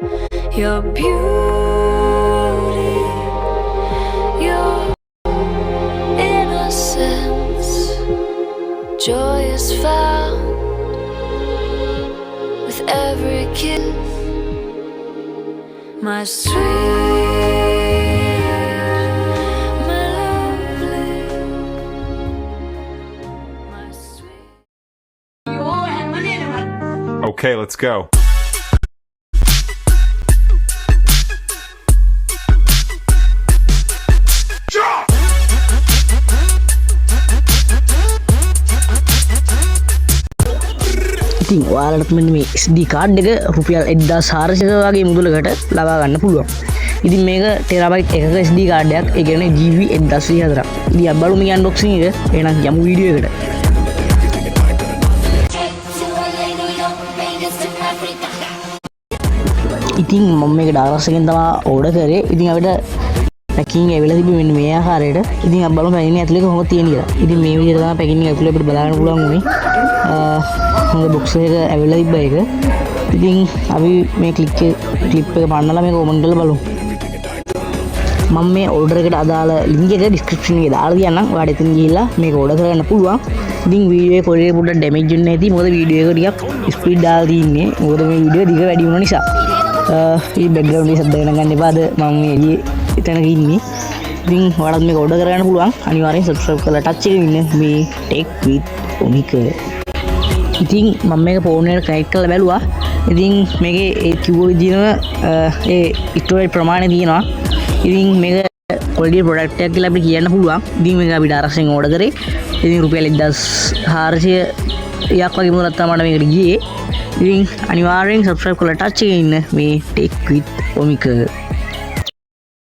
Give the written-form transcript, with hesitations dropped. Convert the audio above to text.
Your beauty, your innocence, joy is found with every kiss, my sweet, my lovely, my sweet. Okay, let's go. ඉතින් ඔයාලට මෙන්න මේ SD card එක රුපියල් 1400 වගේ මුදලකට ලබා ගන්න පුළුවන්. ඉතින් මේක ටෙරාබයිට් එකක SD කාඩ් එකක්. ඒ කියන්නේ GB 1204ක්. ඉතින් අපි බලමු මේ අන්බොක්සින් එක. එහෙනම් යමු වීඩියෝ එකට. ඉතින් මම මේක ඩාලර්ස් එකෙන් තමයි ඕඩර් කරේ. ඉතින් අපිට පැකින් ඇවිල්ලා තිබ්බේ මෙන්න මේ ආකාරයට. ඉතින් අපි බලමු පැකින් ඇතුලේ කොහොමද තියෙන්නේ කියලා. ඉතින් මේ විදිහට තමයි පැකින් ඇතුලේ අපිට බලන්න පුළුවන් උනේ. හොඳ බොක්ස් එක ඇවිල්ලා තිබ්බ එක. ඉතින් අපි මේ ක්ලිප් එක පන්නලා මේක ඕපන් කරලා බලමු. මම මේ ඕඩර් එකට අදාළ ලින්ක් එක ඩිස්ක්‍රිප්ෂන් එකේ දාලා තියන්නම්. ඔයාලට එතන ගිහිල්ලා මේක ඕඩර් කරගන්න පුළුවන්. ඉතින් වීඩියෝ එකේ පොඩි පොඩ්ඩක් ඩැමේජ් වෙන්න ඇති. මොකද වීඩියෝ එක ටිකක් ස්පීඩ් දාලා තින්නේ. මොකද මේ වීඩියෝ දිග වැඩි වුණ නිසා. මේ බෑග්ග්‍රවුන්ඩ් එකේ ශබ්ද වෙන ගන්න එපා. මම මේ එළියේ එතනක ඉන්නේ. ඉතින් ඔයාලත් මේක ඕඩර් කරගන්න පුළුවන්. අනිවාර්යෙන් subscribe කරලා touch එකේ ඉන්න මේ tech with omika. ඉතින් මම මේක ෆෝන් එකට කනෙක්ට් කරලා බැලුවා. ඉතින් මේකේ ඒ කිව්ව විදිහම ඒ ස්ටෝරේජ් ප්‍රමාණය තියෙනවා. ඉතින් මේක quality product එකක් කියලා අපිට කියන්න පුළුවන්. ඉතින් මේක අපි ඩාරක්ෂෙන් ඕඩර් කරේ. ඉතින් රුපියල් 1400 යක් වගේ මුදලක් තමයි මට මේකට ගියේ. ඉතින් අනිවාර්යෙන් subscribe කරලා touch එකේ ඉන්න මේ tech with omika.